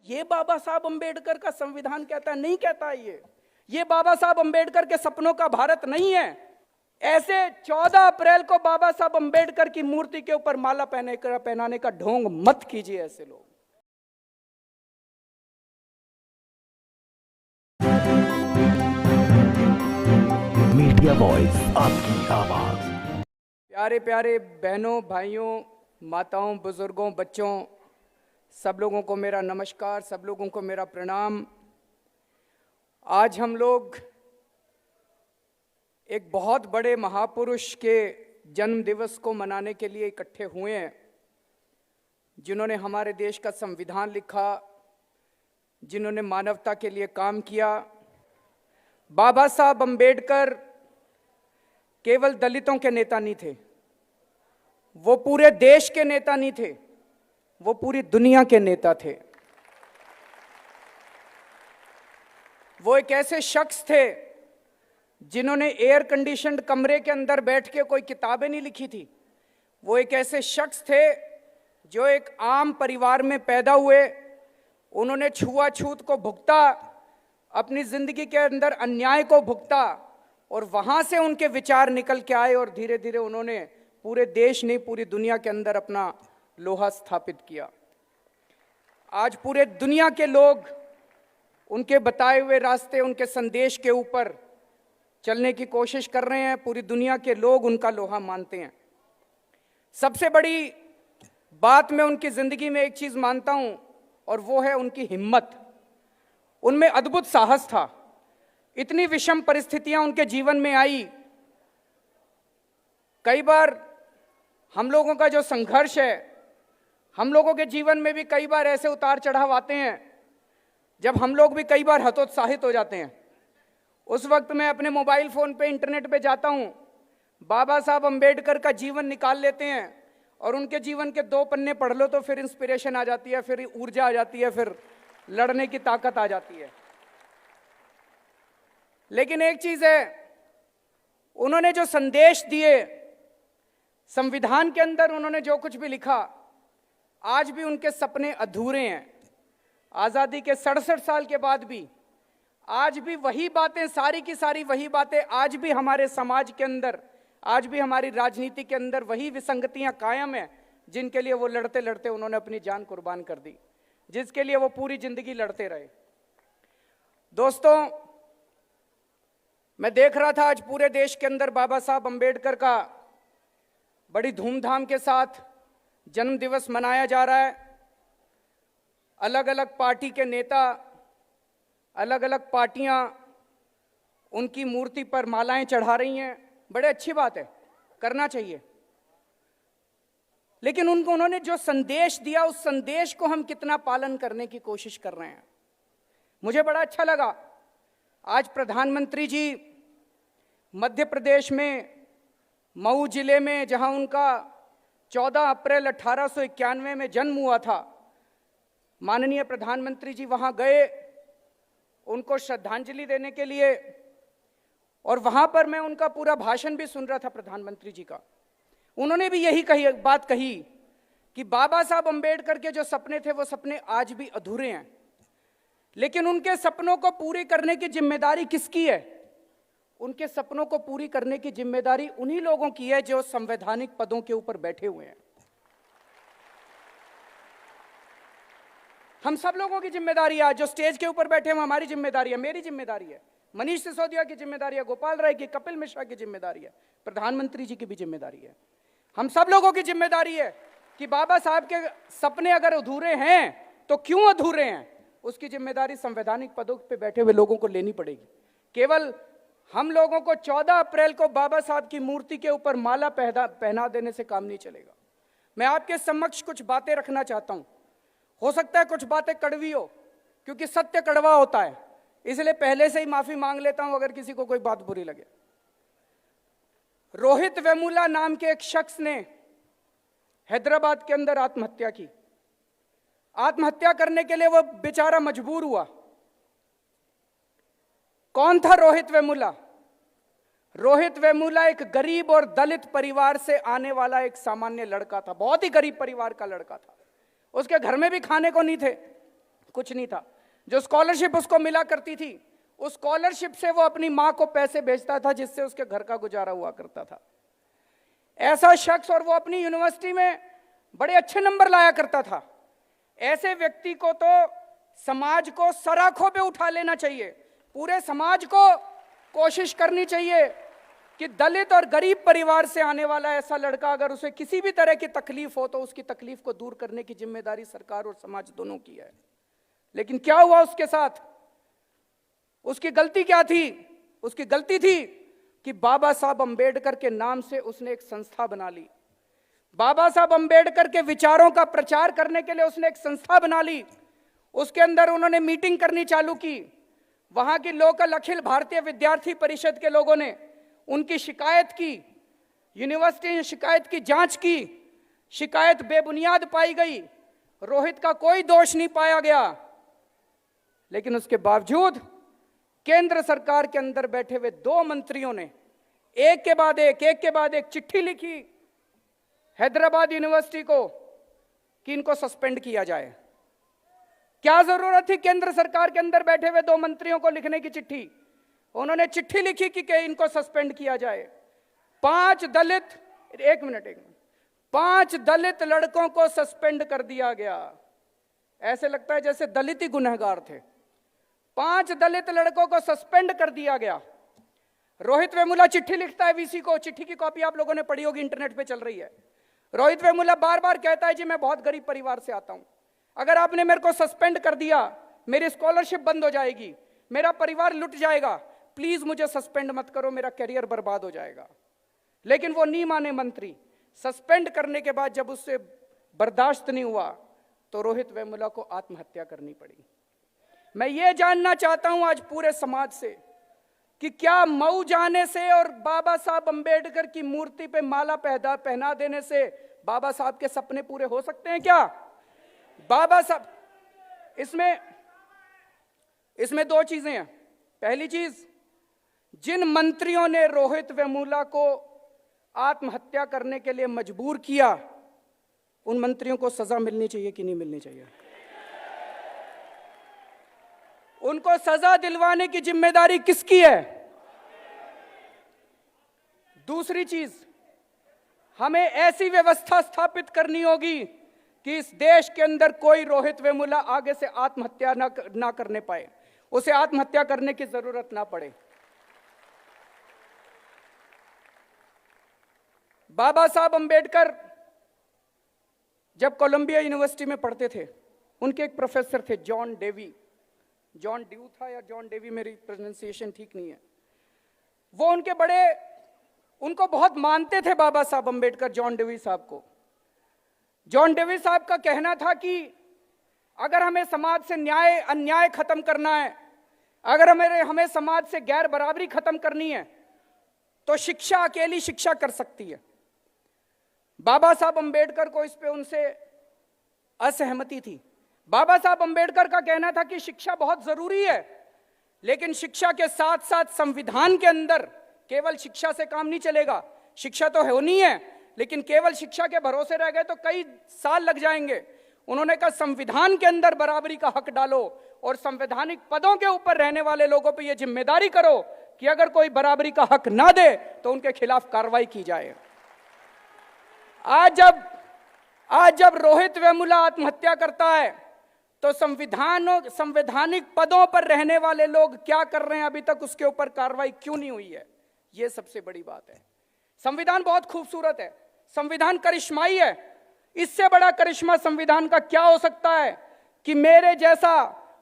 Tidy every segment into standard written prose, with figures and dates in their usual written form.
ये बाबा साहब अंबेडकर का संविधान कहता है, नहीं कहता ये बाबा साहब अंबेडकर के सपनों का भारत नहीं है। ऐसे 14 अप्रैल को बाबा साहब अंबेडकर की मूर्ति के ऊपर माला पहनाने का ढोंग मत कीजिए ऐसे लोग। मीडिया वॉइस, आपकी आवाज। प्यारे प्यारे बहनों, भाइयों, माताओं, बुजुर्गों, बच्चों, सब लोगों को मेरा नमस्कार, सब लोगों को मेरा प्रणाम। आज हम लोग एक बहुत बड़े महापुरुष के जन्म दिवस को मनाने के लिए इकट्ठे हुए हैं, जिन्होंने हमारे देश का संविधान लिखा, जिन्होंने मानवता के लिए काम किया। बाबा साहब अंबेडकर केवल दलितों के नेता नहीं थे, वो पूरे देश के नेता नहीं थे, वो पूरी दुनिया के नेता थे। वो एक ऐसे शख्स थे जिन्होंने एयर कंडीशनड कमरे के अंदर बैठ के कोई किताबें नहीं लिखी थी। वो एक ऐसे शख्स थे जो एक आम परिवार में पैदा हुए, उन्होंने छुआछूत को भुगता, अपनी जिंदगी के अंदर अन्याय को भुगता, और वहां से उनके विचार निकल के आए और धीरे धीरे उन्होंने पूरे देश नहीं पूरी दुनिया के अंदर अपना लोहा स्थापित किया। आज पूरे दुनिया के लोग उनके बताए हुए रास्ते, उनके संदेश के ऊपर चलने की कोशिश कर रहे हैं। पूरी दुनिया के लोग उनका लोहा मानते हैं। सबसे बड़ी बात मैं उनकी जिंदगी में एक चीज मानता हूं, और वो है उनकी हिम्मत। उनमें अद्भुत साहस था। इतनी विषम परिस्थितियां उनके जीवन में आई। कई बार हम लोगों का जो संघर्ष है, हम लोगों के जीवन में भी कई बार ऐसे उतार चढ़ाव आते हैं जब हम लोग भी कई बार हतोत्साहित हो जाते हैं। उस वक्त मैं अपने मोबाइल फोन पे, इंटरनेट पे जाता हूं, बाबा साहब अंबेडकर का जीवन निकाल लेते हैं, और उनके जीवन के 2 पन्ने पढ़ लो तो फिर इंस्पिरेशन आ जाती है, फिर ऊर्जा आ जाती है, फिर लड़ने की ताकत आ जाती है। लेकिन एक चीज है, उन्होंने जो संदेश दिए, संविधान के अंदर उन्होंने जो कुछ भी लिखा, आज भी उनके सपने अधूरे हैं। आजादी के 67 साल के बाद भी आज भी वही बातें, सारी की सारी वही बातें आज भी हमारे समाज के अंदर, आज भी हमारी राजनीति के अंदर वही विसंगतियां कायम हैं, जिनके लिए वो लड़ते लड़ते उन्होंने अपनी जान कुर्बान कर दी, जिसके लिए वो पूरी जिंदगी लड़ते रहे। दोस्तों, मैं देख रहा था आज पूरे देश के अंदर बाबा साहब अंबेडकर का बड़ी धूमधाम के साथ जन्म दिवस मनाया जा रहा है। अलग अलग पार्टी के नेता, अलग अलग पार्टियां उनकी मूर्ति पर मालाएं चढ़ा रही हैं। बड़े अच्छी बात है, करना चाहिए। लेकिन उन्होंने जो संदेश दिया, उस संदेश को हम कितना पालन करने की कोशिश कर रहे हैं। मुझे बड़ा अच्छा लगा आज प्रधानमंत्री जी मध्य प्रदेश में मऊ जिले में, जहां उनका 14 अप्रैल 1891 में जन्म हुआ था, माननीय प्रधानमंत्री जी वहां गए उनको श्रद्धांजलि देने के लिए, और वहां पर मैं उनका पूरा भाषण भी सुन रहा था प्रधानमंत्री जी का। उन्होंने भी यही बात कही कि बाबा साहब अंबेडकर के जो सपने थे वो सपने आज भी अधूरे हैं, लेकिन उनके सपनों को पूरी करने की जिम्मेदारी किसकी है? उनके सपनों को पूरी करने की जिम्मेदारी उन्हीं लोगों की है जो संवैधानिक पदों के ऊपर बैठे हुए हैं। हम सब लोगों की जिम्मेदारी है। जो स्टेज के ऊपर बैठे हैं हमारी जिम्मेदारी है, मेरी जिम्मेदारी है, मनीष सिसोदिया की जिम्मेदारी है, गोपाल राय की, कपिल मिश्रा की जिम्मेदारी है, प्रधानमंत्री जी की भी जिम्मेदारी है। हम सब लोगों की जिम्मेदारी है कि बाबा साहब के सपने अगर अधूरे हैं तो क्यों अधूरे हैं, उसकी जिम्मेदारी संवैधानिक पदों पे बैठे हुए लोगों को लेनी पड़ेगी। केवल हम लोगों को 14 अप्रैल को बाबा साहब की मूर्ति के ऊपर माला पहना देने से काम नहीं चलेगा। मैं आपके समक्ष कुछ बातें रखना चाहता हूं। हो सकता है कुछ बातें कड़वी हो, क्योंकि सत्य कड़वा होता है, इसलिए पहले से ही माफी मांग लेता हूं अगर किसी को कोई बात बुरी लगे। रोहित वेमुला नाम के एक शख्स ने हैदराबाद के अंदर आत्महत्या की। आत्महत्या करने के लिए वो बेचारा मजबूर हुआ। कौन था रोहित वेमुला? रोहित वेमुला एक गरीब और दलित परिवार से आने वाला एक सामान्य लड़का था, बहुत ही गरीब परिवार का लड़का था। उसके घर में भी खाने को नहीं थे। कुछ नहीं था। जो स्कॉलरशिप उसको मिला करती थी, उस स्कॉलरशिप से वो अपनी मां को पैसे भेजता था, जिससे उसके घर का गुजारा हुआ करता था। ऐसा शख्स, और वो अपनी यूनिवर्सिटी में बड़े अच्छे नंबर लाया करता था। ऐसे व्यक्ति को तो समाज को सराखों पे उठा लेना चाहिए। पूरे समाज को कोशिश करनी चाहिए कि दलित और गरीब परिवार से आने वाला ऐसा लड़का, अगर उसे किसी भी तरह की तकलीफ हो तो उसकी तकलीफ को दूर करने की जिम्मेदारी सरकार और समाज दोनों की है। लेकिन क्या हुआ उसके साथ? उसकी गलती क्या थी? उसकी गलती थी कि बाबा साहब अंबेडकर के नाम से उसने एक संस्था बना ली। बाबा साहब अंबेडकर के विचारों का प्रचार करने के लिए उसने एक संस्था बना ली। उसके अंदर उन्होंने मीटिंग करनी चालू की। वहां की लोकल अखिल भारतीय विद्यार्थी परिषद के लोगों ने उनकी शिकायत की, यूनिवर्सिटी ने शिकायत की, जांच की, शिकायत बेबुनियाद पाई गई, रोहित का कोई दोष नहीं पाया गया। लेकिन उसके बावजूद केंद्र सरकार के अंदर बैठे हुए 2 मंत्रियों ने एक के बाद एक चिट्ठी लिखी हैदराबाद यूनिवर्सिटी को कि इनको सस्पेंड किया जाए। क्या जरूरत थी केंद्र सरकार के अंदर बैठे हुए 2 मंत्रियों को लिखने की चिट्ठी? उन्होंने चिट्ठी लिखी कि इनको सस्पेंड किया जाए। 5 दलित लड़कों को सस्पेंड कर दिया गया। ऐसे लगता है जैसे दलित ही गुनहगार थे। 5 दलित लड़कों को सस्पेंड कर दिया गया। रोहित वेमुला चिट्ठी लिखता है वीसी को। चिट्ठी की कॉपी आप लोगों ने पढ़ी होगी, इंटरनेट पे चल रही है। रोहित वेमुला बार बार कहता है जी मैं बहुत गरीब परिवार से आता हूं, अगर आपने मेरे को सस्पेंड कर दिया मेरी स्कॉलरशिप बंद हो जाएगी, मेरा परिवार लुट जाएगा, प्लीज मुझे सस्पेंड मत करो, मेरा करियर बर्बाद हो जाएगा। लेकिन वो नहीं माने मंत्री। सस्पेंड करने के बाद जब उससे बर्दाश्त नहीं हुआ तो रोहित वेमुला को आत्महत्या करनी पड़ी। मैं ये जानना चाहता हूं आज पूरे समाज से कि क्या मऊ जाने से और बाबा साहब अंबेडकर की मूर्ति पे माला पहना देने से बाबा साहब के सपने पूरे हो सकते हैं क्या? बाबा साहब, इसमें 2 चीजें हैं। पहली चीज, जिन मंत्रियों ने रोहित वेमुला को आत्महत्या करने के लिए मजबूर किया, उन मंत्रियों को सजा मिलनी चाहिए कि नहीं मिलनी चाहिए? उनको सजा दिलवाने की जिम्मेदारी किसकी है? दूसरी चीज, हमें ऐसी व्यवस्था स्थापित करनी होगी कि इस देश के अंदर कोई रोहित वेमुला आगे से आत्महत्या ना करने पाए, उसे आत्महत्या करने की जरूरत ना पड़े। बाबा साहब अंबेडकर जब कोलंबिया यूनिवर्सिटी में पढ़ते थे, उनके एक प्रोफेसर थे जॉन डेवी, जॉन ड्यू था या जॉन डेवी, मेरी प्रोनाउंसिएशन ठीक नहीं है। वो उनको बहुत मानते थे बाबा साहब अंबेडकर, जॉन डेवी साहब को। जॉन डेवी साहब का कहना था कि अगर हमें समाज से अन्याय खत्म करना है, अगर हमें समाज से गैर बराबरी खत्म करनी है, तो शिक्षा अकेली शिक्षा कर सकती है। बाबा साहब अंबेडकर को इस पे उनसे असहमति थी। बाबा साहब अंबेडकर का कहना था कि शिक्षा बहुत जरूरी है, लेकिन शिक्षा के साथ साथ संविधान के अंदर केवल शिक्षा से काम नहीं चलेगा। शिक्षा तो होनी है, लेकिन केवल शिक्षा के भरोसे रह गए तो कई साल लग जाएंगे। उन्होंने कहा संविधान के अंदर बराबरी का हक डालो और संवैधानिक पदों के ऊपर रहने वाले लोगों पर यह जिम्मेदारी करो कि अगर कोई बराबरी का हक ना दे तो उनके खिलाफ कार्रवाई की जाए। आज जब रोहित वेमुला आत्महत्या करता है तो संवैधानिक पदों पर रहने वाले लोग क्या कर रहे हैं, अभी तक उसके ऊपर कार्रवाई क्यों नहीं हुई है? यह सबसे बड़ी बात है। संविधान बहुत खूबसूरत है, संविधान करिश्माई है। इससे बड़ा करिश्मा संविधान का क्या हो सकता है कि मेरे जैसा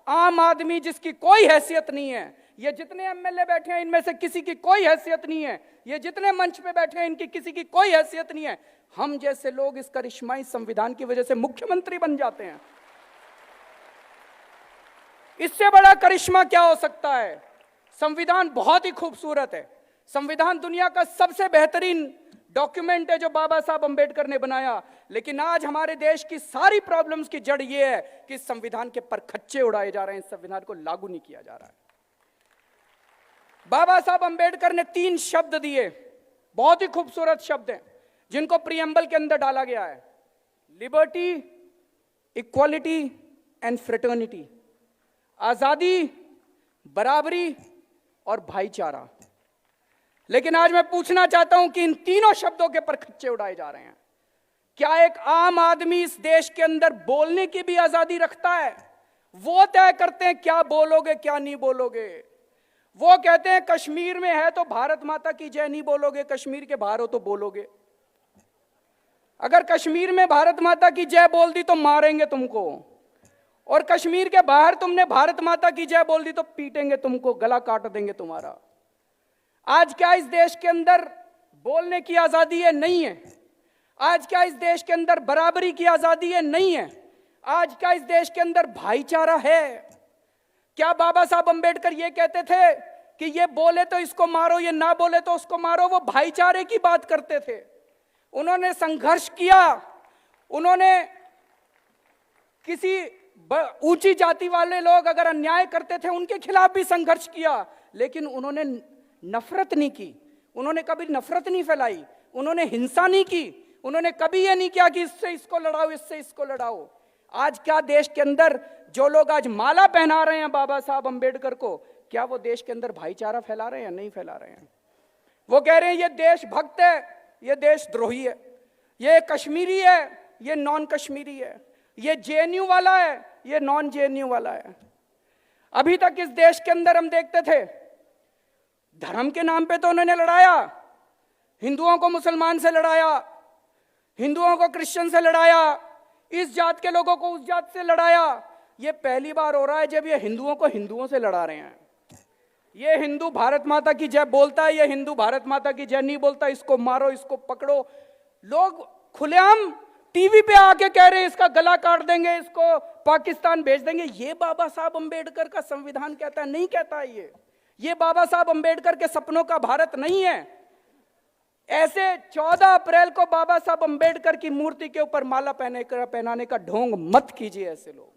आम आदमी जिसकी कोई हैसियत नहीं है, ये जितने एमएलए बैठे हैं इनमें से किसी की कोई हैसियत नहीं है, ये जितने मंच पे बैठे हैं इनकी किसी की कोई हैसियत नहीं है, हम जैसे लोग इस करिश्माई संविधान की वजह से मुख्यमंत्री बन जाते हैं। इससे बड़ा करिश्मा क्या हो सकता है? संविधान बहुत ही खूबसूरत है। संविधान दुनिया का सबसे बेहतरीन डॉक्यूमेंट है जो बाबा साहब अंबेडकर ने बनाया, लेकिन आज हमारे देश की सारी प्रॉब्लम्स की जड़ यह है कि इस संविधान के परखच्चे उड़ाए जा रहे हैं, इस संविधान को लागू नहीं किया जा रहा है। बाबा साहब अंबेडकर ने 3 शब्द दिए, बहुत ही खूबसूरत शब्द हैं, जिनको प्रीएम्बल के अंदर डाला गया है। Liberty, equality and fraternity. आजादी, बराबरी और भाईचारा। लेकिन आज मैं पूछना चाहता हूं कि इन तीनों शब्दों के परखच्चे उड़ाए जा रहे हैं। क्या एक आम आदमी इस देश के अंदर बोलने की भी आजादी रखता है? वो तय करते हैं क्या बोलोगे क्या नहीं बोलोगे। वो कहते हैं कश्मीर में है तो भारत माता की जय नहीं बोलोगे, कश्मीर के बाहर हो तो बोलोगे। अगर कश्मीर में भारत माता की जय बोल दी तो मारेंगे तुमको, और कश्मीर के बाहर तुमने भारत माता की जय बोल दी तो पीटेंगे तुमको, गला काट देंगे तुम्हारा। आज क्या इस देश के अंदर बोलने की आजादी है? नहीं है। आज क्या इस देश के अंदर बराबरी की आजादी है? नहीं है। आज क्या इस देश के अंदर भाईचारा है? क्या बाबा साहब अंबेडकर ये कहते थे कि ये बोले तो इसको मारो, ये ना बोले तो उसको मारो? वो भाईचारे की बात करते थे। उन्होंने संघर्ष किया, उन्होंने किसी ऊंची जाति वाले लोग अगर अन्याय करते थे उनके खिलाफ भी संघर्ष किया, लेकिन उन्होंने नफरत नहीं की, उन्होंने कभी नफरत नहीं फैलाई, उन्होंने हिंसा नहीं की, उन्होंने कभी ये नहीं किया कि इससे इसको लड़ाओ, इससे इसको लड़ाओ। आज क्या देश के अंदर जो लोग आज माला पहना रहे हैं बाबा साहब अंबेडकर को, क्या वो देश के अंदर भाईचारा फैला रहे हैं? नहीं फैला रहे हैं। वो कह रहे हैं ये देशभक्त है, ये देशद्रोही है, ये कश्मीरी है, ये नॉन कश्मीरी है, ये जेएनयू वाला है, ये नॉन जेएनयू वाला है। अभी तक इस देश के अंदर हम देखते थे धर्म के नाम पे तो उन्होंने लड़ाया, हिंदुओं को मुसलमान से लड़ाया, हिंदुओं को क्रिश्चियन से लड़ाया, इस जात के लोगों को उस जात से लड़ाया। ये पहली बार हो रहा है जब ये हिंदुओं को हिंदुओं से लड़ा रहे हैं। ये हिंदू भारत माता की जय बोलता है, ये हिंदू भारत माता की जय नहीं बोलता, इसको मारो, इसको पकड़ो। लोग खुलेआम टीवी पे आके कह रहे हैं इसका गला काट देंगे, इसको पाकिस्तान भेज देंगे। ये बाबा साहब अंबेडकर का संविधान कहता है? नहीं कहता है। ये बाबा साहब अंबेडकर के सपनों का भारत नहीं है। ऐसे 14 अप्रैल को बाबा साहब अंबेडकर की मूर्ति के ऊपर माला पहनाने का ढोंग मत कीजिए ऐसे लोग।